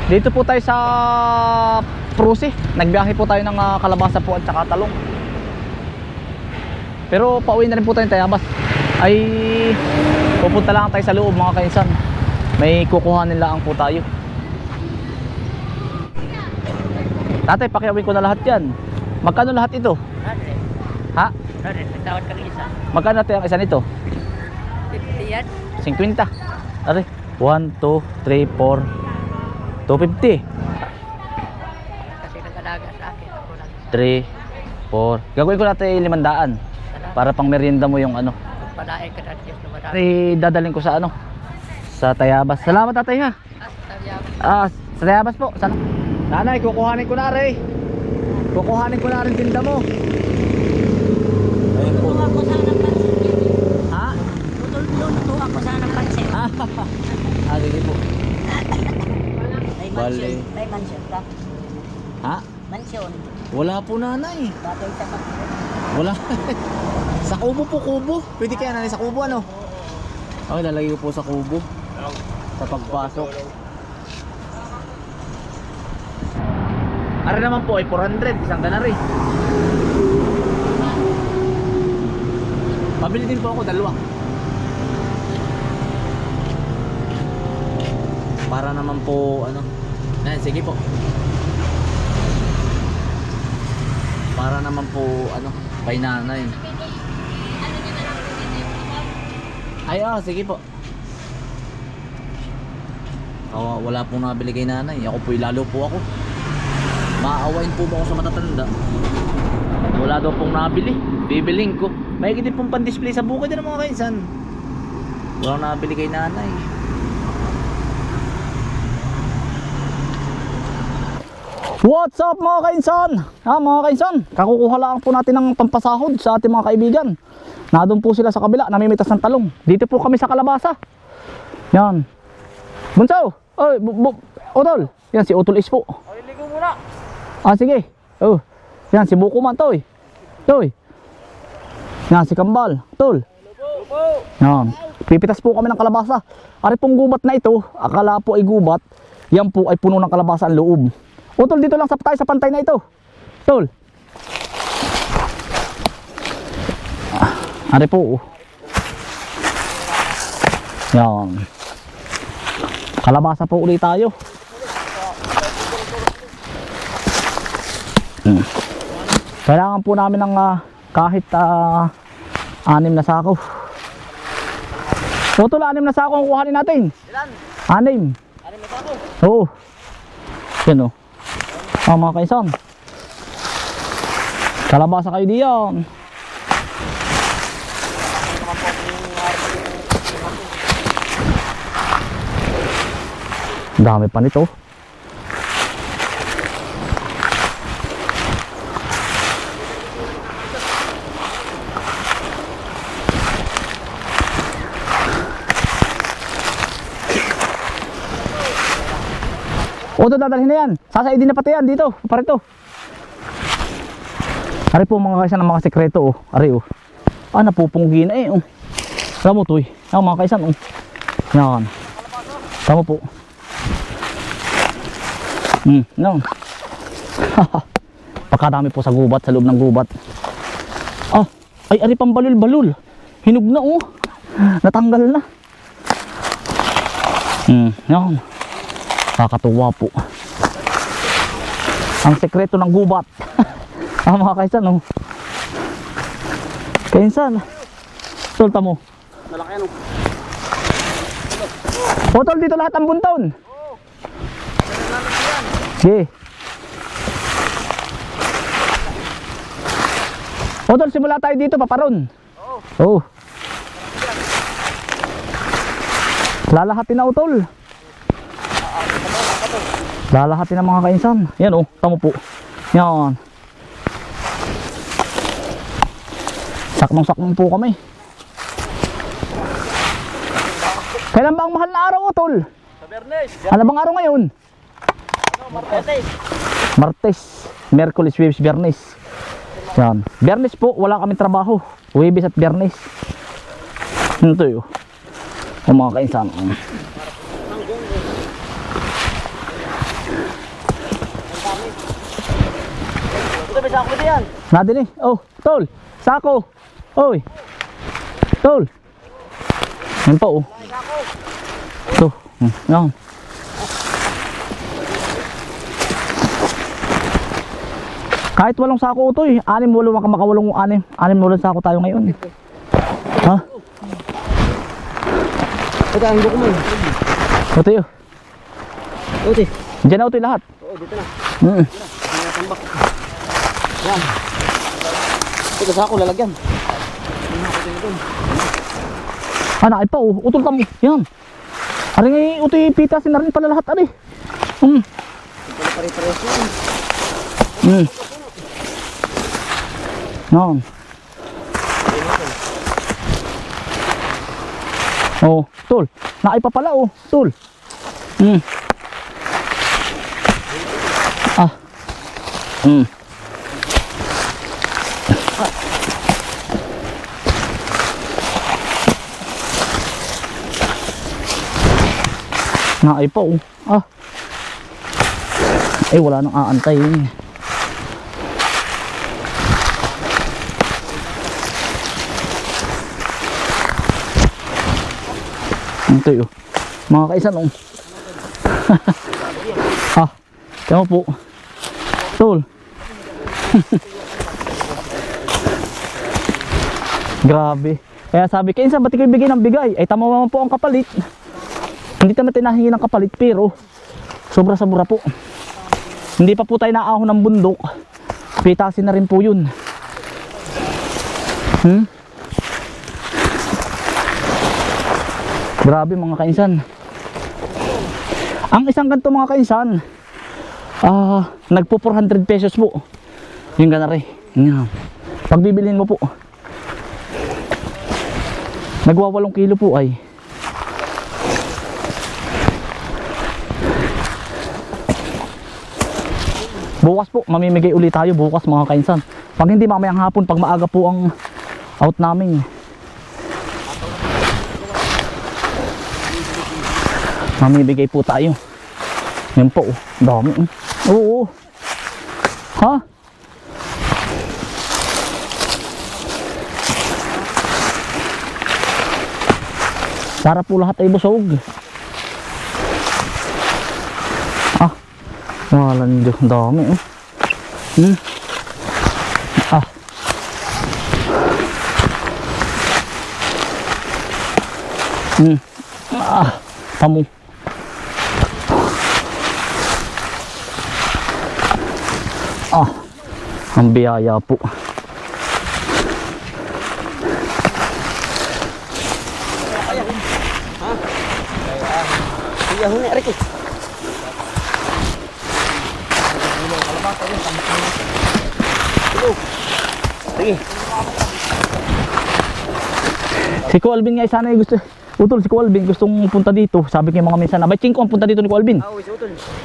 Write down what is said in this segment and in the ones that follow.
Dito po tayo sa Prusi. Nagbiyahe po tayo ng kalabasa po at saka talong. Pero pauwi na rin po tayo ng Tayabas. Ay pupunta lang tayo sa loob mga kainsan. May kukuhanin lang po tayo. Tatay, pakiawin ko na lahat yan. Magkano lahat ito? Ha? Tawad kang isa. Magkano natin ang isa nito? 50 yan. 50. Are, 1, 2, 3, 4 250. Kasi nag-alaga sa akin. Ako lang. 3, 4. Gagawin ko natin 500 para pang merienda mo yung ano. Palain ka natin na marami. Ay dadalhin ko sa ano, sa Tayabas. Salamat tatay ha. Sa Tayabas po. Sana. Nanay, kukuhanin ko na rin. Kukuhanin ko na rin tinda mo. Ayun po. Tutuwa ko sana ng pansin. Ha? Tutuwa ko sana ng pansin. Sige po. Bali. May mansyon ka? Ha? Mansyon. Wala po nanay. Bagay sa mansyon. Wala. Sa kubo po, kubo. Pwede kaya nanay sa kubo ano? Okay, lalagay ko po sa kubo. Sa pagpasok. Ara naman po ay 400, isang ganari. Pabili din po ako dalawa. Para naman po ano. Sige po. Para naman po ano, kay nanay. Ay, sige po. Wala pong nabili kay nanay. Ako po, lalo po ako. Maawain po ba ako sa matatanda? Wala daw pong nabili. Bibiling ko. May din pong pan-display sa bukid ng mga kainsan. Walang nabili kay nanay. What's up mga kainsan? Mga kainsan, kakukuha lang po natin ng pampasahod sa ating mga kaibigan. Nandun po sila sa kabila, namimitas ng talong. Dito po kami sa kalabasa. Yan. Bunso! Oy, Utol! Yan si Utol is po. Ay, ligo muna. Sige. Yan si Buko man, Toy. Toy. Yan si Kambal. Tol. Yan. Pipitas po kami ng kalabasa. Ari pong gubat na ito, akala po ay gubat. Yan po ay puno ng kalabasa ang loob. Tol, dito lang tayo sa pantay na ito. Tol. Ari po. Yan. Kalabasa po ulit tayo. Kailangan po namin ng kahit 6 na sako. Tol, 6 na sako ang kuhanin natin. Ilan? 6. 6 na sako? Oo. Yan o. Mga kaisan. Kalabasa kayo diyan. Dami pa nito. Ito dadalhin na yan. Sasaidin na pati yan dito. Parito. Ari po mga kaisan ng mga sekreto. Ari napupunggi na eh. Tama mo to eh. Mga kaisan. Yan. Tama po. Yan. Pagkadami po sa gubat. Sa loob ng gubat. Ay ari pang balul-balul. Hinog na natanggal na. Yan. Kakatuwa po. Ang sekreto ng gubat. Mga kaisan Kainsan. Sulta mo. Malaki Tol, dito lahat ang bunton. Sige. Tol, simula tayo dito paparon. Oo. Lalahatin na Tol. Lalahatin ng mga kainsan. Yan tamo po. Yan. Sakmang-sakmang po kami. Kailan ba ang mahal na araw Tol? Sa Bernes. Ano bang araw ngayon? Martes. Martes, Merkulis, Webes, Biyernes. Yan. Biyernes po, wala kami trabaho. Webes at Biyernes. Ito yun. Mga kainsan. may sako diyan. Nadin eh. Oh, tol. Sako. Oy. Tol. Yan pa oh. Ito. Yan. Kahit walong sako ito eh. 6, 8, makawalong 6. 6 sako tayo ngayon. Ha? Ito ang dokumen. Ito yun. Ito. Diyan na ito lahat. Oo, dito na. Mm. Yan. Ito sako lalagyan. Ay pa oh. Utol kami. Yan. Ari nga ito pitasin na rin pala lahat. Ari. Ito na pare-pares yun. Yan. Oh, tol. Naay pa pala oh, tol. Ah. Naay pa oh. Ah. Ay wala nang aantay. Ito yun. Mga kaisan oh. Ah. Tama po. Tol. Grabe. Kaya sabi, kainsan ba't ikaw bigay ng bigay? Ay tama naman po ang kapalit. Hindi naman tinahingi ng kapalit pero sobra-sobra po. Hindi pa po tayo naahon ng bundok. Pitasin na rin po yun. Grabe mga kainsan. Ang isang ganito mga kainsan, nagpo 400 pesos po. Yung ganari. Pag bibilhin mo po, nagwa 8 kilo po ay. Bukas po, mamimigay ulit tayo bukas mga kainsan. Pag hindi mamayang hapon, pag maaga po ang out namin. Mamibigay po tayo. Yan po, oh. Dami. Oo. Ha? Para po lahat ay busog. Ah. Walang Diyos. Dami. Oh. Ah. Ah. Tamo. Ah, ang biyaya po. Iya, huni Ricky. Sige. Si Ko Alvin nga sana gusto. Utol, si Ko Alvin gustong punta dito. Sabi kay mga minsan na, may 5 ang punta dito ni Ko Alvin.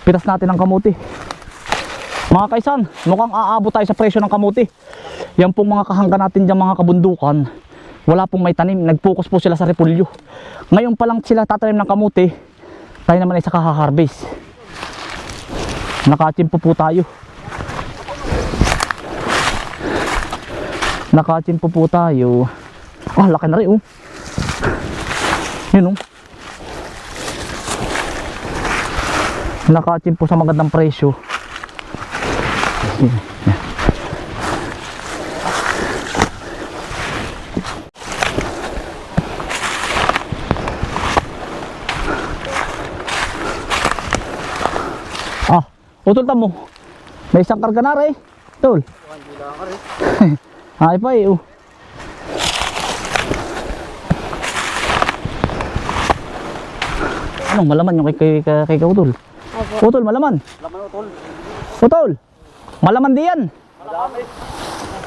Pitas natin ang kamuti. Mga kaisan, mukhang aabot tayo sa presyo ng kamuti. Yan pong mga kahangga natin dyan mga kabundukan. Wala pong may tanim. Nag-focus po sila sa repulyo. Ngayon pa lang sila tatanim ng kamuti. Tayo naman ay sa kaha-harvest. Nakachimpo po tayo. Nakachimpo po tayo. Ah, laki na rin oh. Yun oh. Nakachimpo sa magandang presyo. Ah, utol tamo. May isang karga na rin. Tol. Ay pa eh. Anong malaman yung kay Utol? Utol, malaman. Laman utol. Utol. Malaman diyan. Madami.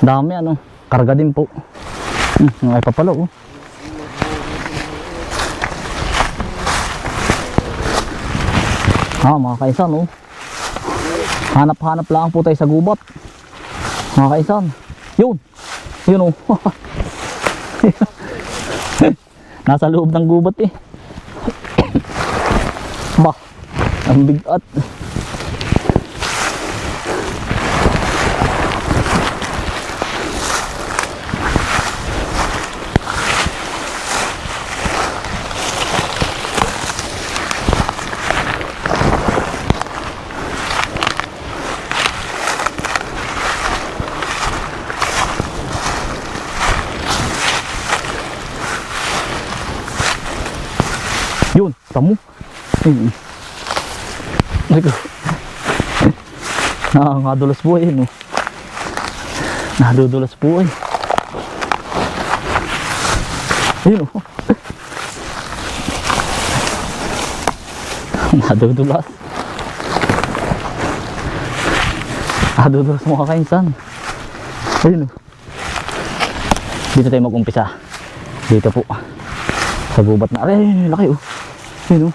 Dami ano. Karga din po. Ay papalo oh. Mga kaisan oh. Hanap-hanap lang po tayo sa gubat. Mga kaisan. Yun. Yun oh. Nasa loob ng gubat eh. Bah. Ang bigat. tamo. Ayun. Ay ko. Nakakadulas po eh, no? Nadudulas po eh. Ayun, oh. Nadudulas. Nadudulas mga kainsan. Ayun, oh. Dito tayo mag-umpisa. Dito po. Sa gubat na. Ay, laki, oh. Ayun, oh.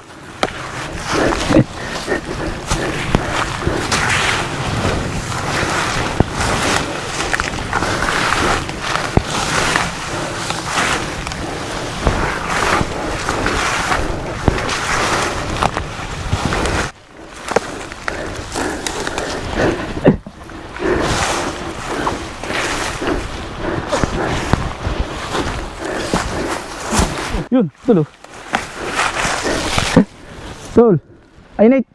Yun, tulo. Tol. Ay, Nate.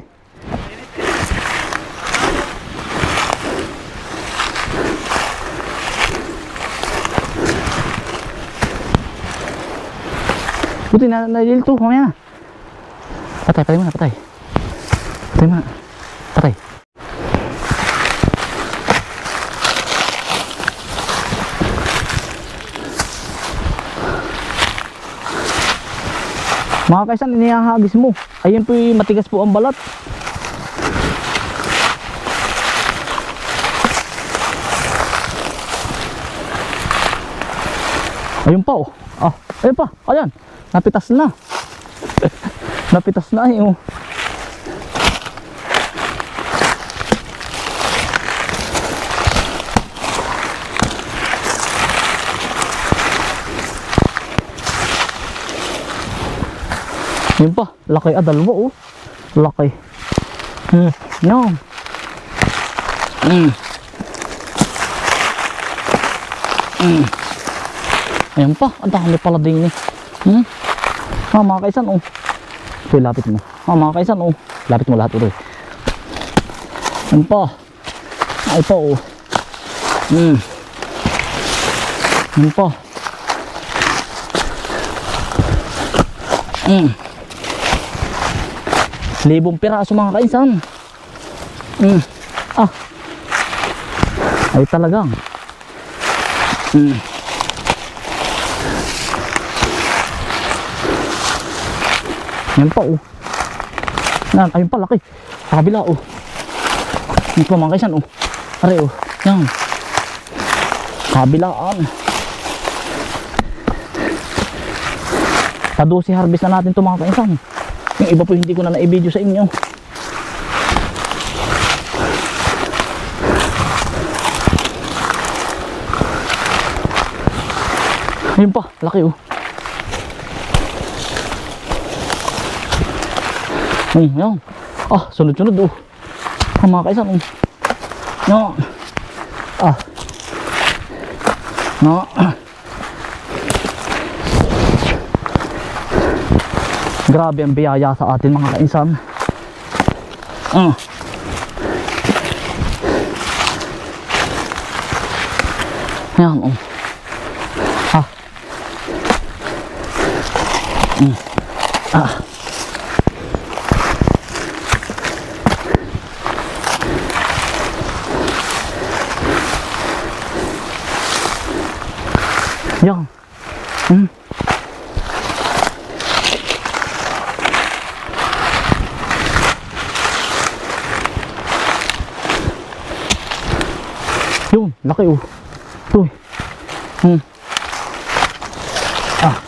Buti na nalil to, mamaya na. Patay muna, patay. Patay muna. Patay. Mga kaisan, inihahagis mo. Ayun po yung matigas po ang balat. Ayun pa, oh. Ah, ayun pa. Ayan. Napitas na. Napitas na eh, oh. Yun pa, laki dalawa oh. Laki. No. Ayun pa, ang dami pala din eh. Mga kaisan oh. Ito, lapit mo. Mga kaisan oh. Lapit mo lahat ito. Ayun pa. Ay pa oh. Ayun pa. Libong piraso mga kainsan. Ah. Ay talagang. Yan pa oh. Ayun pa laki. Sa kabila oh. Yan pa mga kainsan oh. Are oh. Yan. Kabilaan. Sa-12 harvest na natin ito mga kainsan. Yung iba po hindi ko na na-video sa inyo. Ayun pa, laki oh. Yan. Ah, sunod-sunod oh. Mga kaisan oh. Yan. Ah. No. Grabe ang biyaya sa atin mga kainsan. Ayan oh. Ah. Ah. Yan. Yun, laki oh. Ito eh. Ah.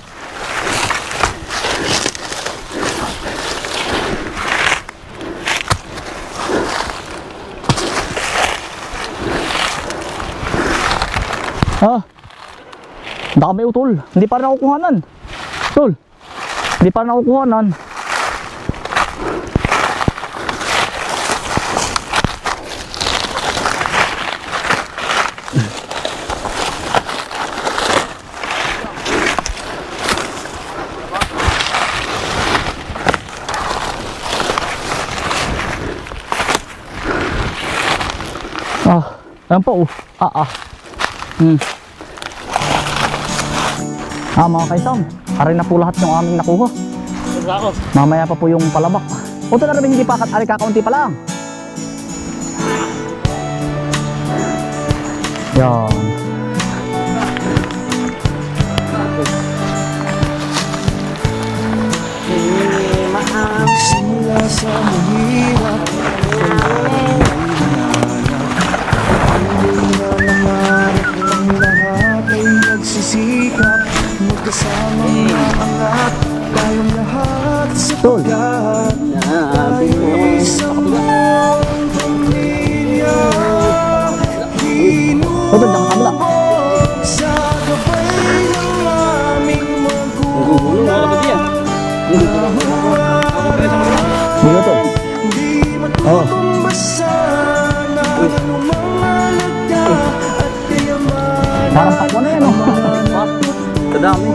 Ah. Dami utol. Hindi pa rin nakukuhanan. Tol. Hindi pa rin nakukuhanan. Ah, ayan pa oh. Mga kaisan, aray na po lahat yung aming nakuha. ako. Mamaya pa po yung palabak. O ito na rin hindi pa ari kakaunti pa lang. Yan. Simula sa mahirap, hindi na nangarap ang lahat ay nagsisikap. Magkasama maangat tayong lahat sa Tol. pagkat Nabi mo. tayo'y isang buong pamilya. O doon lang kabila. Hinubog sa gabay ng aming Nagugulo, wala ba diyan? Dito to. Di Oh. matutumbasa na anumang alaga at kayamanan. Parang pakwa na yan. Oh. Kadami.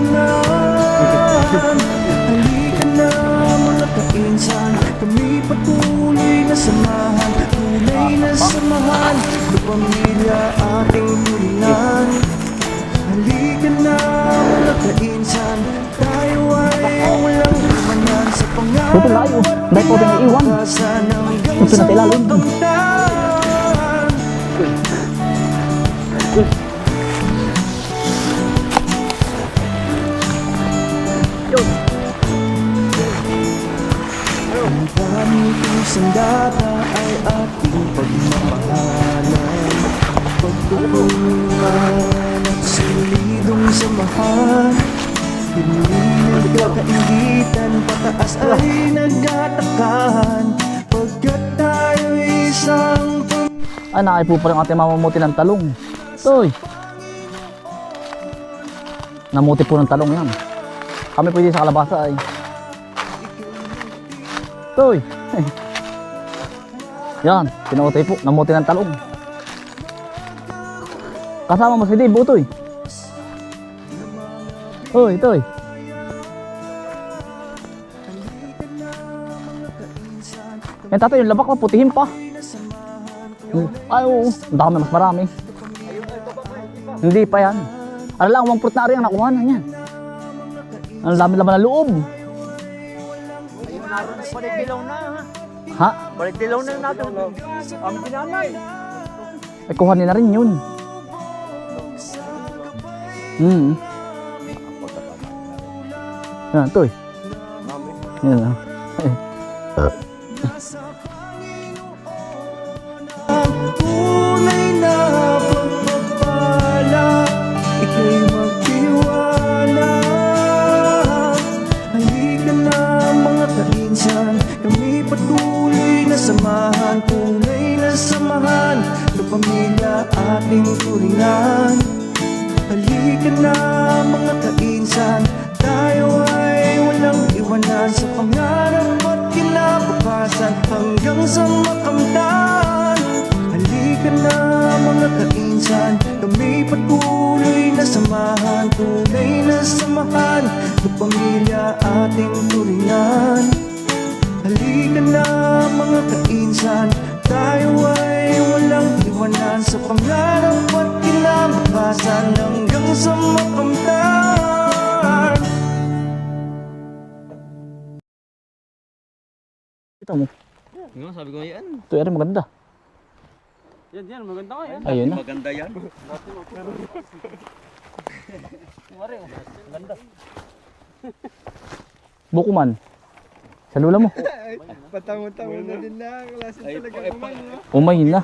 Halika na mga kainsan, kami patuloy na samahan, tunay na samahan, ng pamilya ating tulingan. Halika na mga kainsan, tayo ay walang iwanan sa Buto layo. Dahil po pinaiwan. Ito na tilalim. Ang pamiting sandata ay ating pagmamahalan, pagtutulungan at solidong samahan. Hindi nagkakaingitan, pataas ay nagkatakahan, pagkat tayo'y isang Ay, nakay po pa rin ating mamamuti ng talong. Toy. Namuti po ng talong yan. Kami po dito sa kalabasa ay. Toy. Yan, pinutay po. Namuti ng talong. Kasama mo si Dave, Butoy. Toy, Toy. Yan tatay, yung labak putihin pa. Ay, oo. Ang dami, mas marami. Hindi pa yan. Ano lang, 1 fruit na rin ang nakuha na yan. Ang dami laman na loob. Balik dilaw na. Ha? Balik dilaw na natin. Ang pinanay. Ay, kuha nila rin yun. Yan, toy. Yan lang. tunay na pagpapala, ika'y magtiwala. Halika na mga kainsan, kami patuloy na samahan, tunay na samahan, ng pamilya ating turingan. Halika na mga kainsan, tayo ay walang iwanan sa pangarap at kinabukasan hanggang sa makamtan. Halika na mga kainsan, kami patuloy na samahan, tunay na samahan, ng pamilya ating turingan. Halika na mga kainsan, tayo ay walang iwanan sa pangarap at kinabukasan hanggang sa makamtan. Ito mo. Nga, sabi ko yan. Ito ay maganda. Yan, maganda nga yan. Ayun na. Maganda yan. Bukuman. Sa lula mo. Patango-tango na din na, klase talaga naman. Umay na.